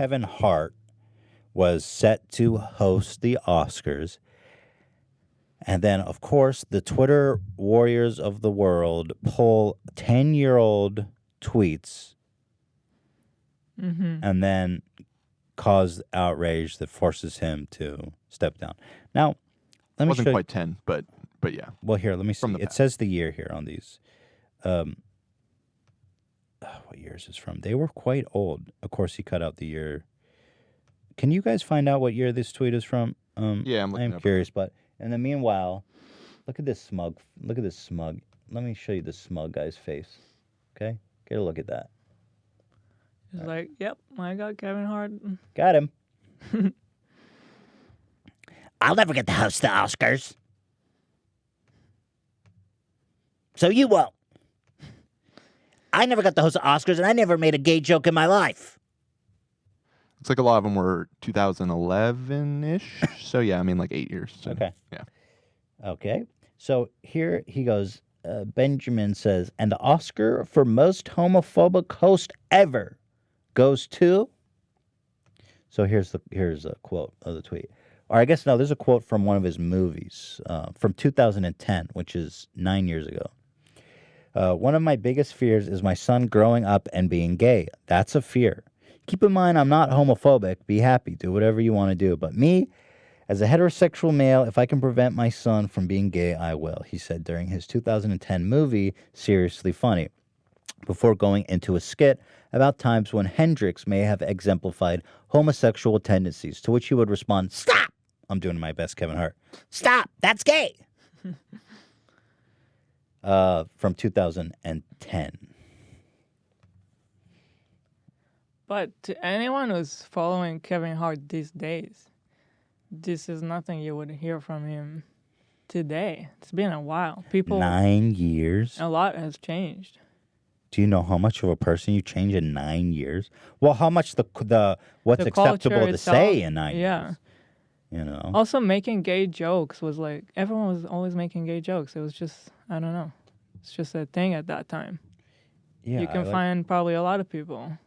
Kevin Hart was set to host the Oscars. And then, of course, the Twitter warriors of the world pull 10-year-old tweets and then cause outrage that forces him to step down. Now, let me Wasn't show quite 10, but yeah. Well, here, let me see. It says the year here on these. What year is this from? They were quite old. Of course, he cut out the year. Can you guys find out what year this tweet is from? Yeah, I'm curious, but in the meanwhile, look at this smug. Look at this smug. Let me show you the smug guy's face. Okay? Get a look at that. He's like, yep, I got Kevin Hart. Got him. I'll never get to host the Oscars. So you won't. I never got to host the Oscars, and I never made a gay joke in my life. Looks like a lot of them were 2011-ish. So, yeah, I mean, like 8 years. So, Okay. Yeah. Okay. So here he goes. Benjamin says, and the Oscar for most homophobic host ever goes to. So here's a quote of the tweet. Or I guess no, there's a quote from one of his movies from 2010, which is 9 years ago. One of my biggest fears is my son growing up and being gay. That's a fear. Keep in mind, I'm not homophobic. Be happy. Do whatever you want to do. But me, as a heterosexual male, if I can prevent my son from being gay, I will, he said during his 2010 movie, Seriously Funny, before going into a skit about times when Hendrix may have exemplified homosexual tendencies, to which he would respond, "Stop!" I'm doing my best, Kevin Hart. Stop! That's gay! From 2010. But to anyone who's following Kevin Hart these days, this is nothing you would hear from him today. It's been a while. 9 years? A lot has changed. Do you know how much of a person you change in 9 years? Well, how much what's The acceptable culture to itself, say in 9 yeah. years? You know? Also, making gay jokes was like, everyone was always making gay jokes. It was just, I don't know. It's just a thing at that time. Yeah, you can find probably a lot of people.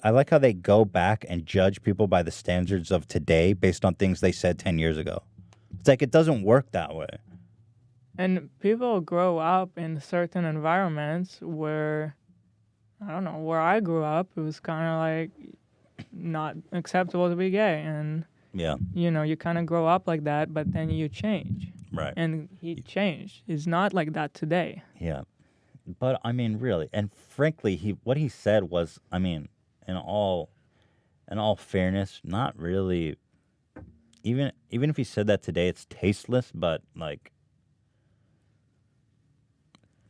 I like how they go back and judge people by the standards of today based on things they said 10 years ago. It's like it doesn't work that way. And people grow up in certain environments where, I don't know, where I grew up, it was kind of like not acceptable to be gay. And, you know, you kind of grow up like that, but then you change. Right. And he changed. It's not like that today. Yeah. But, I mean, really, and frankly, what he said was, I mean, in all fairness, not really, even if he said that today, it's tasteless, but, like,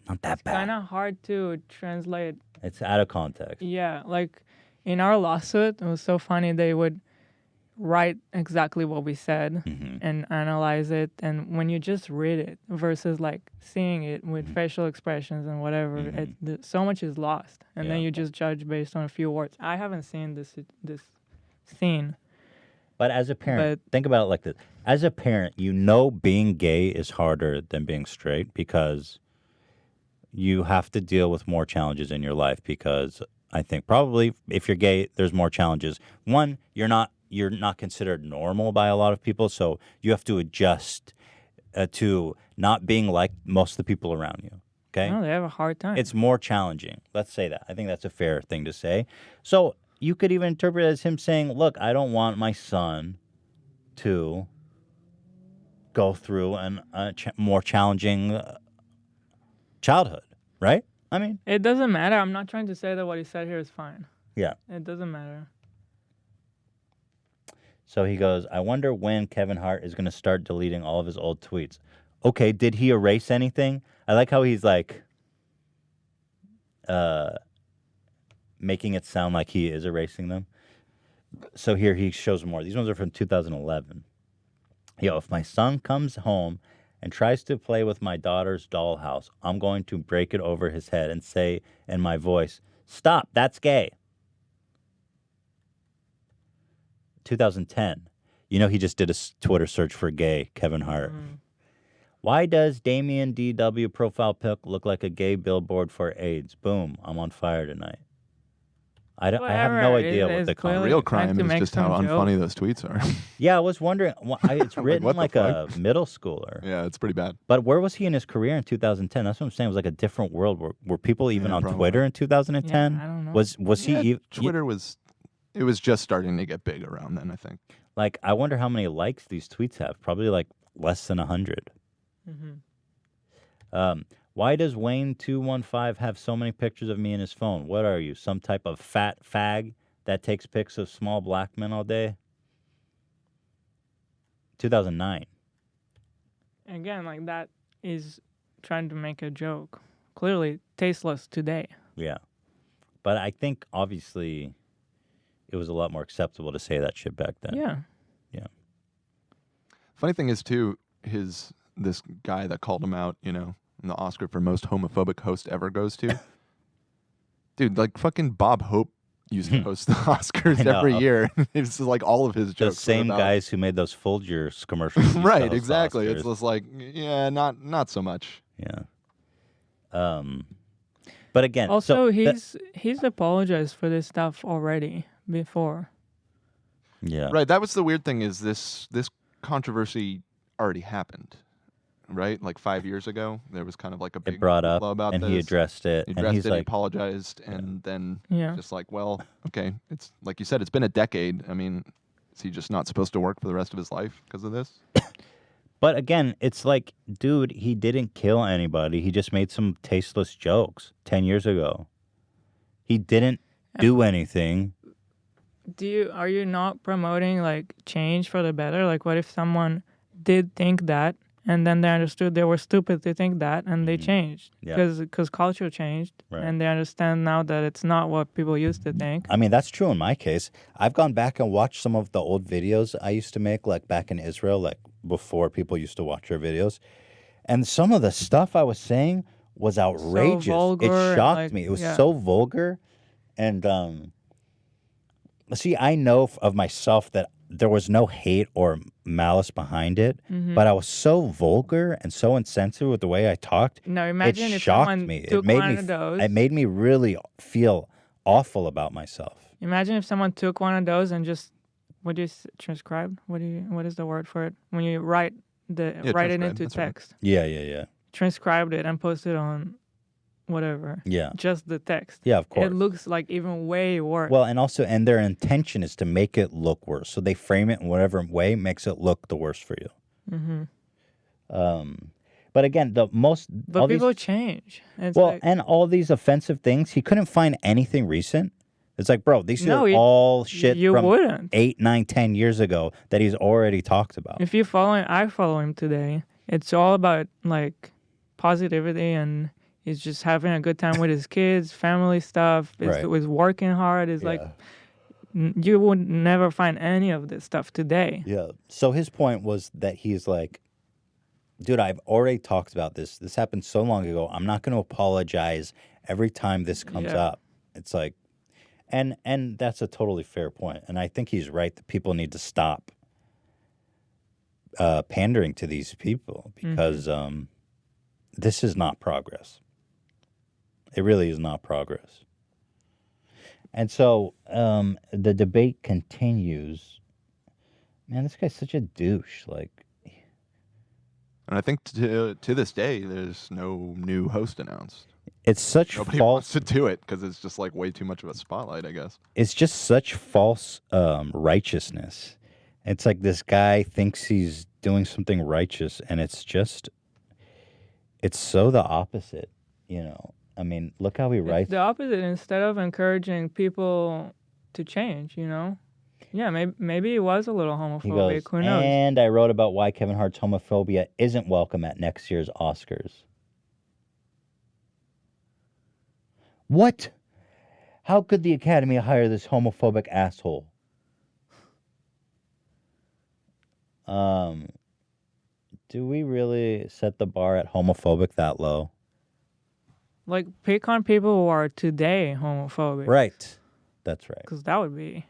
not that bad. It's kind of hard to translate. It's out of context. Yeah, like in our lawsuit, it was so funny. They would write exactly what we said and analyze it. And when you just read it versus like seeing it with facial expressions and whatever, so much is lost. And then you just judge based on a few words. I haven't seen this scene. But as a parent, think about it like this. As a parent, you know being gay is harder than being straight because you have to deal with more challenges in your life because I think probably if you're gay, there's more challenges. One, you're not considered normal by a lot of people, so you have to adjust to not being like most of the people around you. Okay? No, they have a hard time. It's more challenging. Let's say that. I think that's a fair thing to say. So you could even interpret it as him saying, look, I don't want my son to go through a more challenging childhood, right? I mean, it doesn't matter. I'm not trying to say that what he said here is fine. Yeah. It doesn't matter. So he goes, I wonder when Kevin Hart is going to start deleting all of his old tweets. Okay, did he erase anything? I like how he's like making it sound like he is erasing them. So here he shows more. These ones are from 2011. Yo, if my son comes home and tries to play with my daughter's dollhouse, I'm going to break it over his head and say in my voice, stop, that's gay. 2010. You know, he just did a Twitter search for gay, Kevin Hart. Why does Damien DW profile pic look like a gay billboard for AIDS? Boom, I'm on fire tonight. I have Whatever, no idea it what is the clearly- comment. Real trying crime to is make just how some unfunny those tweets are. Yeah, I was wondering. It's Like, written what the like a middle schooler. Yeah, it's pretty bad. But where was he in his career in 2010? That's what I'm saying. It was like a different world. Were people even Yeah, on probably. Twitter in 2010? Yeah, I don't know. Was he Yeah, even Twitter was just starting to get big around then, I think. like? I wonder how many likes these tweets have. Probably like less than 100. Why does Wayne215 have so many pictures of me in his phone? What are you, some type of fat fag that takes pics of small black men all day? 2009. Again, like that is trying to make a joke. Clearly tasteless today. Yeah. But I think obviously it was a lot more acceptable to say that shit back then. Yeah. Funny thing is too, this guy that called him out, and the Oscar for most homophobic host ever goes to. Dude, like fucking Bob Hope used to host the Oscars I every know. year. It's just like all of his The jokes. were same about- guys who made those Folgers commercials. used to Right, host the exactly. It's Oscars. just like, yeah, not so much. Yeah. But again, Also, so he's apologized for this stuff already before. yeah. Right, that was the weird thing is this controversy already happened. Right? Like 5 years ago, there was kind of like a big It brought up, hoopla about and this. he addressed it, He and addressed he's it, he like, apologized, and then Yeah. just like, well, okay, it's like you said, it's been a decade. I mean, is he just not supposed to work for the rest of his life because of this? but again, it's like, dude, he didn't kill anybody. He just made some tasteless jokes 10 years ago. He didn't do anything. Are you not promoting like change for the better? Like what if someone did think that and then they understood they were stupid to think that and they changed Yeah. because culture changed Right. and they understand now that it's not what people used to think. I mean, that's true in my case. I've gone back and watched some of the old videos I used to make, like back in Israel, like before people used to watch our videos. And some of the stuff I was saying was outrageous. vulgar It and, shocked like, me. It was yeah. so vulgar. And see, I know of myself that there was no hate or malice behind it, but I was so vulgar and so insensitive with the way I talked. Now imagine it if shocked someone me. took one of those. It made me really feel awful about myself. Imagine if someone took one of those and just transcribe? What is the word for it? When you write it transcribe, into that's right. text. Yeah. Transcribed it and posted on whatever. Yeah. Just the text. Yeah, of course. It looks like even way worse. Well, and their intention is to make it look worse. So they frame it in whatever way makes it look the worst for you. But again, but all people these, change. It's well, like, and all these offensive things, he couldn't find anything recent. It's like, bro, these No, are all shit you from wouldn't. 8, 9, 10 years ago that he's already talked about. If you follow him, I follow him today. It's all about like positivity and he's just having a good time with his kids, family stuff. Right. He's working hard. It's like you would never find any of this stuff today. Yeah. So his point was that he's like, dude, I've already talked about this. This happened so long ago. I'm not going to apologize every time this comes Yeah. up. It's like, and that's a totally fair point. And I think he's right that people need to stop pandering to these people because this is not progress. It really is not progress. And so the debate continues. Man, this guy's such a douche. Like, And I think to this day, there's no new host announced. it's such Nobody false. wants to do it because it's just like way too much of a spotlight, I guess. It's just such false righteousness. It's like this guy thinks he's doing something righteous, and it's so the opposite, you know. I mean, look how he It's writes. the opposite. Instead of encouraging people to change, you know? Yeah, maybe he was a little He homophobic. goes, Who knows? and I wrote about why Kevin Hart's homophobia isn't welcome at next year's Oscars. What? How could the Academy hire this homophobic asshole? Do we really set the bar at homophobic that low? Like, pick on people who are today homophobic. Right. That's right. Because that would be.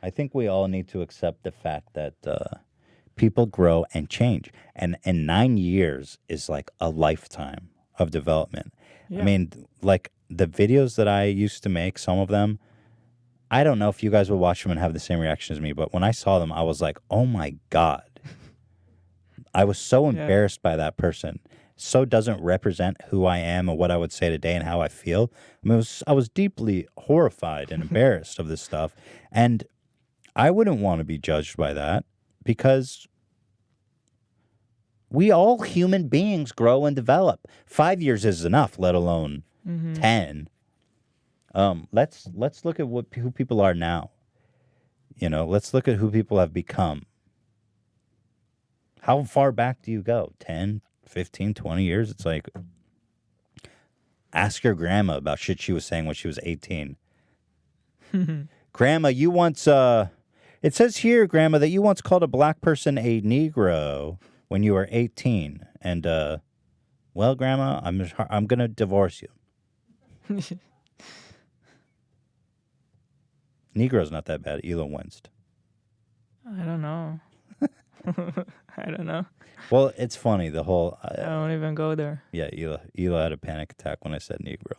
I think we all need to accept the fact that people grow and change. And 9 years is like a lifetime of development. Yeah. I mean, like the videos that I used to make, some of them, I don't know if you guys will watch them and have the same reaction as me, but when I saw them, I was like, oh my God. I was so embarrassed by that person. So doesn't represent who I am and what I would say today and how I feel. I mean, I was deeply horrified and embarrassed of this stuff. And I wouldn't want to be judged by that because we all human beings grow and develop. 5 years is enough, let alone 10. Let's look at who people are now. You know, let's look at who people have become. How far back do you go? 10, 15, 20 years? It's like, ask your grandma about shit she was saying when she was 18. Grandma, you once, it says here, Grandma, that you once called a black person a Negro when you were 18. And, well, Grandma, I'm going to divorce you. Negro's not that bad. Ela winced. I don't know. I don't know. Well, it's funny, the whole... I don't even go there. Yeah, Ela had a panic attack when I said Negro.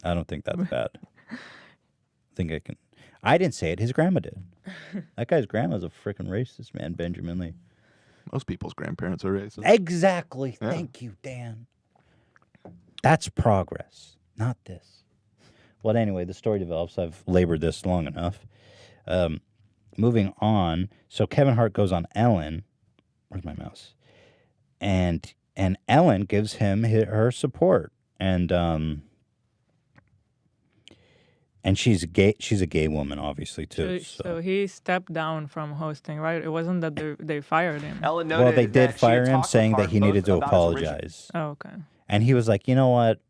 I don't think that's bad. I think I can... I didn't say it. His grandma did. That guy's grandma's a freaking racist, man, Benjamin Lee. Most people's grandparents are racist. Exactly. Yeah. Thank you, Dan. That's progress, not this. Well, anyway, the story develops. I've labored this long enough. Moving on. So Kevin Hart goes on Ellen. Where's my mouse? And Ellen gives him her support. And she's gay. She's a gay woman, obviously, too. So he stepped down from hosting, right? It wasn't that they fired him. Ellen noted Well, they did that she fire had him, talked saying with that Hart he needed to both about his apologize. Oh, okay. And he was like, you know what?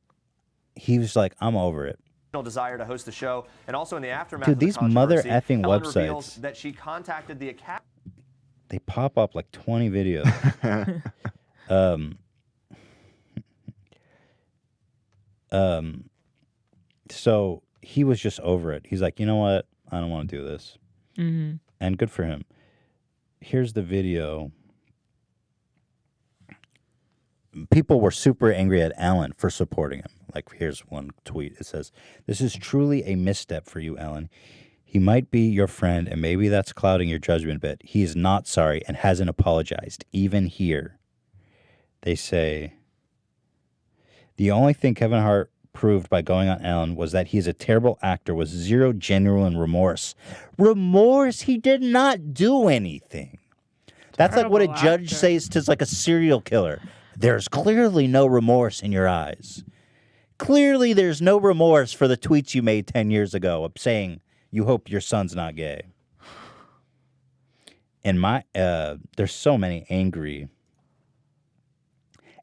He was like, I'm over it. Desire to host the show, and also in the aftermath Dude, of the these mother controversy, effing Ellen reveals websites. that she contacted the Academy. They pop up like 20 videos. So he was just over it. He's like, you know what? I don't want to do this. Mm-hmm. And good for him. Here's the video. People were super angry at Alan for supporting him. Like, here's one tweet. It says, "This is truly a misstep for you, Alan. He might be your friend, and maybe that's clouding your judgment a bit. He is not sorry and hasn't apologized, even here." They say, "The only thing Kevin Hart proved by going on Ellen was that he is a terrible actor with zero genuine remorse." Remorse? He did not do anything. That's like what a Terrible judge actor. says to like a serial killer. There's clearly no remorse in your eyes. Clearly there's no remorse for the tweets you made 10 years ago of saying you hope your son's not gay. And there's so many angry.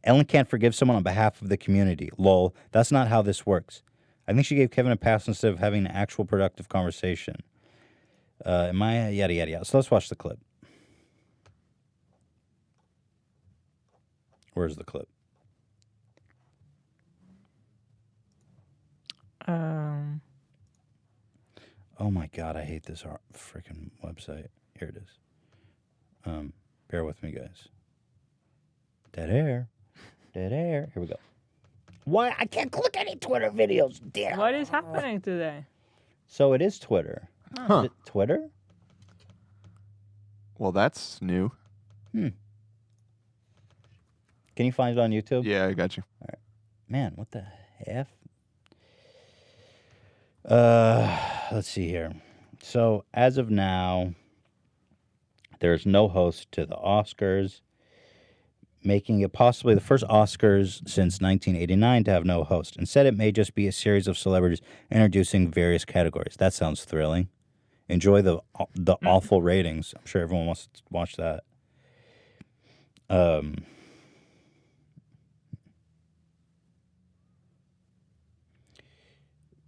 Ellen can't forgive someone on behalf of the community. Lol, that's not how this works. I think she gave Kevin a pass instead of having an actual productive conversation. Yada, yada, yada. So let's watch the clip. Where's the clip? Oh my God, I hate this freaking website. Here it is. Bear with me, guys. Dead air. Dead air. Here we go. Why? I can't click any Twitter videos. Damn. What is happening today? So it is Twitter. Huh. Is it Twitter? Well, that's new. Can you find it on YouTube? Yeah, I got you. Man, what the F? Let's see here. So as of now, there's no host to the Oscars, making it possibly the first Oscars since 1989 to have no host. Instead, it may just be a series of celebrities introducing various categories. That sounds thrilling. Enjoy the awful ratings. I'm sure everyone wants to watch that.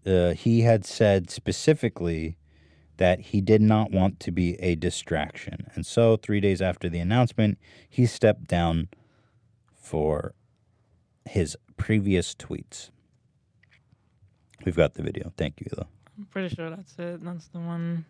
He had said specifically that he did not want to be a distraction. And so 3 days after the announcement, he stepped down for his previous tweets. We've got the video. Thank you, Ela. I'm pretty sure that's it. That's the one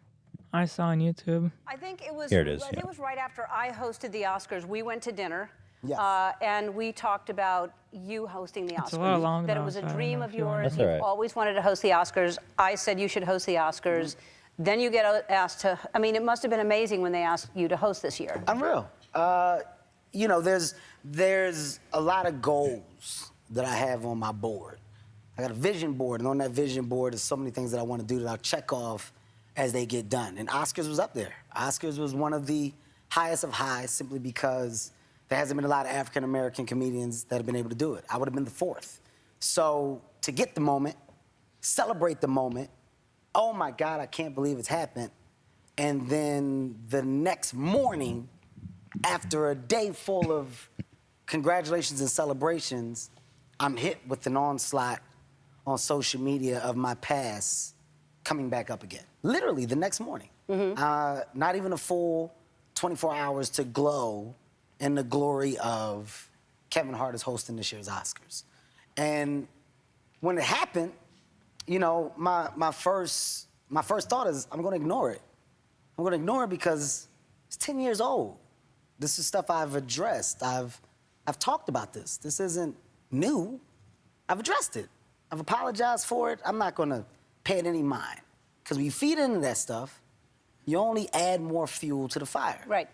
I saw on YouTube. I think it was. Here it is, I think yeah. it was right after I hosted the Oscars. We went to dinner. Yes. And we talked about you hosting the Oscars. It's a lot long that it now, was a so I don't dream know of if you want yours. That's all You've right. always wanted to host the Oscars. I said you should host the Oscars. Then you get asked to. I mean, it must have been amazing when they asked you to host this year. Unreal. You know, there's a lot of goals that I have on my board. I got a vision board, and on that vision board is so many things that I want to do that I'll check off as they get done. And Oscars was up there. Oscars was one of the highest of highs simply because there hasn't been a lot of African American comedians that have been able to do it. I would have been the fourth. So to get the moment, celebrate the moment, oh my God, I can't believe it's happened. And then the next morning, after a day full of congratulations and celebrations, I'm hit with an onslaught on social media of my past coming back up again. Literally the next morning. Not even a full 24 hours to glow in the glory of Kevin Hart is hosting this year's Oscars. And when it happened, you know, my first thought is I'm gonna ignore it. I'm gonna ignore it because it's 10 years old. This is stuff I've addressed. I've talked about this. This isn't new. I've addressed it. I've apologized for it. I'm not gonna pay it any mind. Because when you feed into that stuff, you only add more fuel to the fire. Right.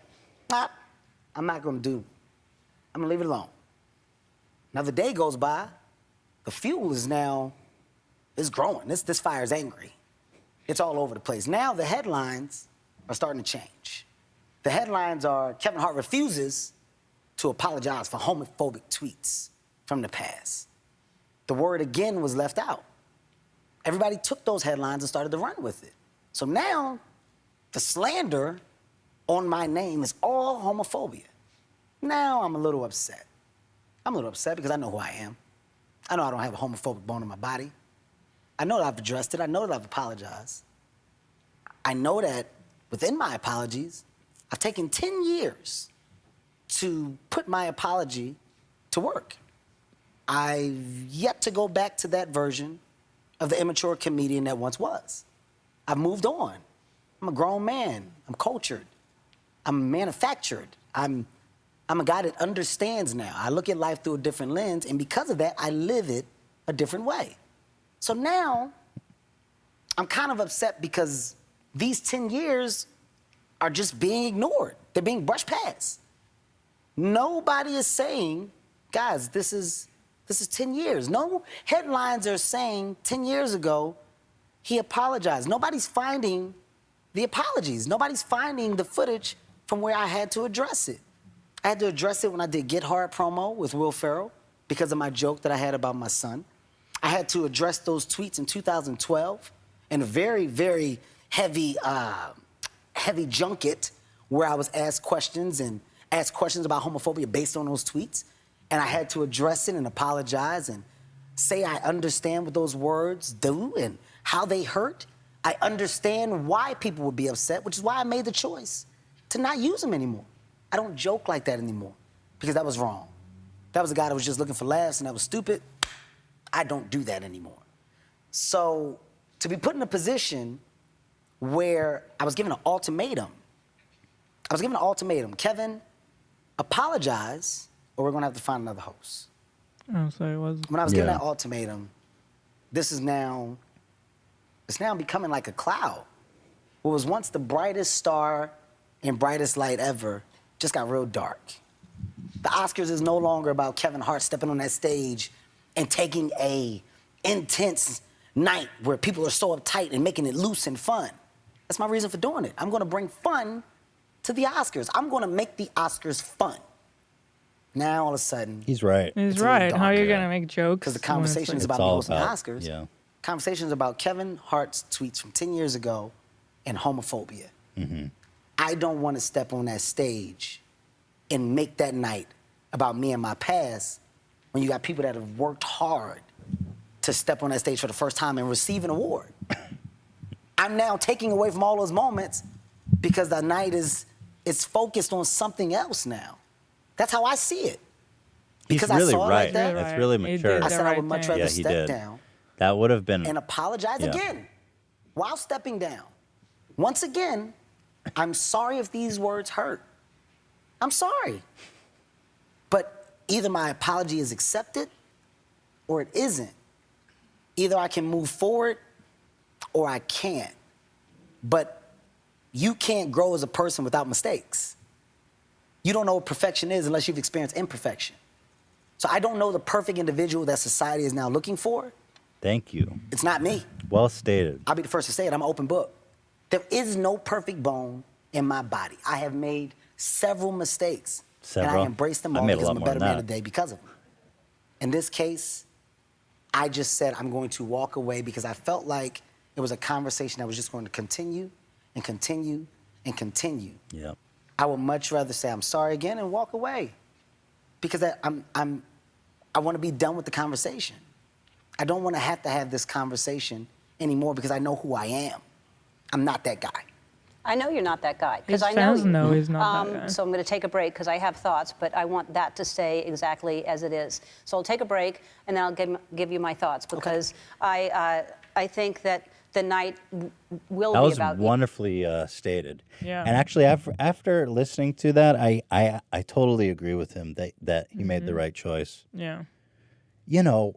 I'm not gonna do. I'm gonna leave it alone. Another day goes by, the fuel is now, it's growing. This fire is angry. It's all over the place. Now the headlines are starting to change. The headlines are Kevin Hart refuses to apologize for homophobic tweets from the past. The word again was left out. Everybody took those headlines and started to run with it. So now the slander on my name is all homophobia. Now I'm a little upset. I'm a little upset because I know who I am. I know I don't have a homophobic bone in my body. I know that I've addressed it. I know that I've apologized. I know that within my apologies, I've taken 10 years to put my apology to work. I've yet to go back to that version of the immature comedian that once was. I've moved on. I'm a grown man. I'm cultured. I'm manufactured. I'm a guy that understands now. I look at life through a different lens, and because of that, I live it a different way. So now, I'm kind of upset because these 10 years are just being ignored. They're being brushed past. Nobody is saying, guys, this is 10 years. No headlines are saying 10 years ago, he apologized. Nobody's finding the apologies. Nobody's finding the footage from where I had to address it. I had to address it when I did Get Hard promo with Will Ferrell because of my joke that I had about my son. I had to address those tweets in 2012 in a very, very heavy junket where I was asked questions about homophobia based on those tweets. And I had to address it and apologize and say I understand what those words do and how they hurt. I understand why people would be upset, which is why I made the choice to not use them anymore. I don't joke like that anymore because that was wrong. That was a guy that was just looking for laughs and that was stupid. I don't do that anymore. So to be put in a position where I was given an ultimatum, Kevin, apologize or we're gonna have to find another host. Oh, so it was. When I was given that ultimatum, it's now becoming like a cloud. What was once the brightest star and brightest light ever just got real dark. The Oscars is no longer about Kevin Hart stepping on that stage and taking a intense night where people are so uptight and making it loose and fun. That's my reason for doing it. I'm gonna bring fun to the Oscars. I'm gonna make the Oscars fun. Now all of a sudden, He's right. He's It's a little right. How are you darker. gonna make jokes? because the when it's conversation is like- about me all hosting about- the Oscars. yeah. Conversations about Kevin Hart's tweets from 10 years ago and homophobia. I don't want to step on that stage and make that night about me and my past when you got people that have worked hard to step on that stage for the first time and receive an award. I'm now taking away from all those moments because the night it's focused on something else now. That's how I see it. He's Because I really saw it like right. that. That's Right. really He mature. did I the said I right would much thing. rather Yeah, he step did. down That would have been. and apologize Yeah. again while stepping down. Once again, I'm sorry if these words hurt. I'm sorry. But either my apology is accepted or it isn't. Either I can move forward or I can't. But you can't grow as a person without mistakes. You don't know what perfection is unless you've experienced imperfection. So I don't know the perfect individual that society is now looking for. Thank you. It's not me. Well stated. I'll be the first to say it. I'm an open book. There is no perfect bone in my body. I have made several mistakes. And Several? I embrace them I all made a because lot I'm a more better than man that. today because of them. In this case, I just said I'm going to walk away because I felt like it was a conversation that was just going to continue and continue and continue. Yeah. I would much rather say I'm sorry again and walk away because I want to be done with the conversation. I don't want to have this conversation anymore because I know who I am. I'm not that guy. I know you're not that guy His because I know fans you. know he's not that guy. So I'm going to take a break because I have thoughts, but I want that to stay exactly as it is. So I'll take a break and then I'll give you my thoughts because I think that the night will That be was about you. wonderfully stated. Yeah. And actually, after listening to that, I totally agree with him that he made the right choice. Yeah. You know,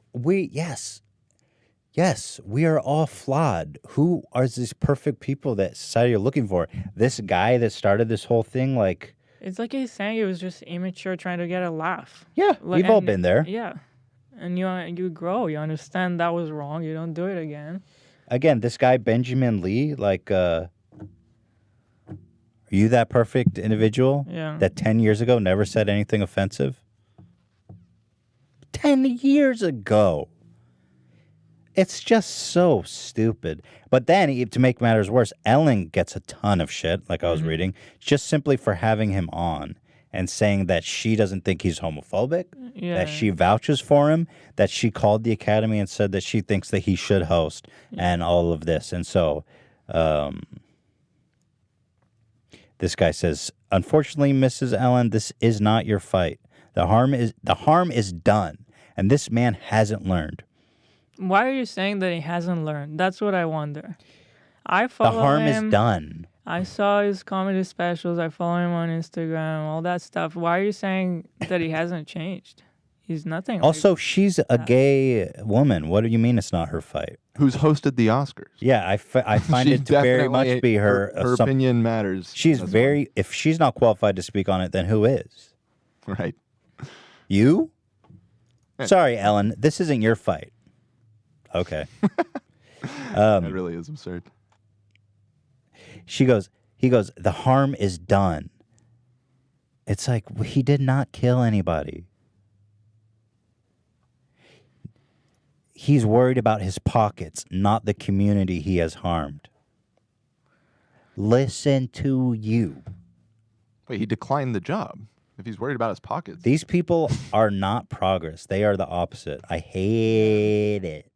yes, we are all flawed. Who are these perfect people that society are looking for? This guy that started this whole thing, like, It's like he's saying he was just immature trying to get a laugh. yeah, Like, we've all and- been there. Yeah. And you grow. You understand that was wrong. You don't do it again. Again, this guy, Benjamin Lee, like, are you that perfect individual Yeah. that 10 years ago never said anything offensive? 10 years ago. It's just so stupid. But then, to make matters worse, Ellen gets a ton of shit, like I was reading, just simply for having him on and saying that she doesn't think he's homophobic, Yeah. that she vouches for him, that she called the Academy and said that she thinks that he should host, and all of this. And so, this guy says, unfortunately, Mrs. Ellen, this is not your fight. The harm is done, and this man hasn't learned. Why are you saying that he hasn't learned? That's what I wonder. I follow The harm him. is done. I saw his comedy specials. I follow him on Instagram, all that stuff. Why are you saying that he hasn't changed? He's nothing. like Also, she's a gay woman. What do you mean it's not her fight? Who's hosted the Oscars? Yeah, I find She's it to very definitely- much be her. Her opinion matters. She's That's very. If she's not qualified to speak on it, then who is? why. Right. You? Yeah. Sorry, Ellen. This isn't your fight. Okay. That really is absurd. He goes, the harm is done. It's like, he did not kill anybody. He's worried about his pockets, not the community he has harmed. Listen to you. Wait, he declined the job. If he's worried about his pockets. These people are not progress. They are the opposite. I hate it.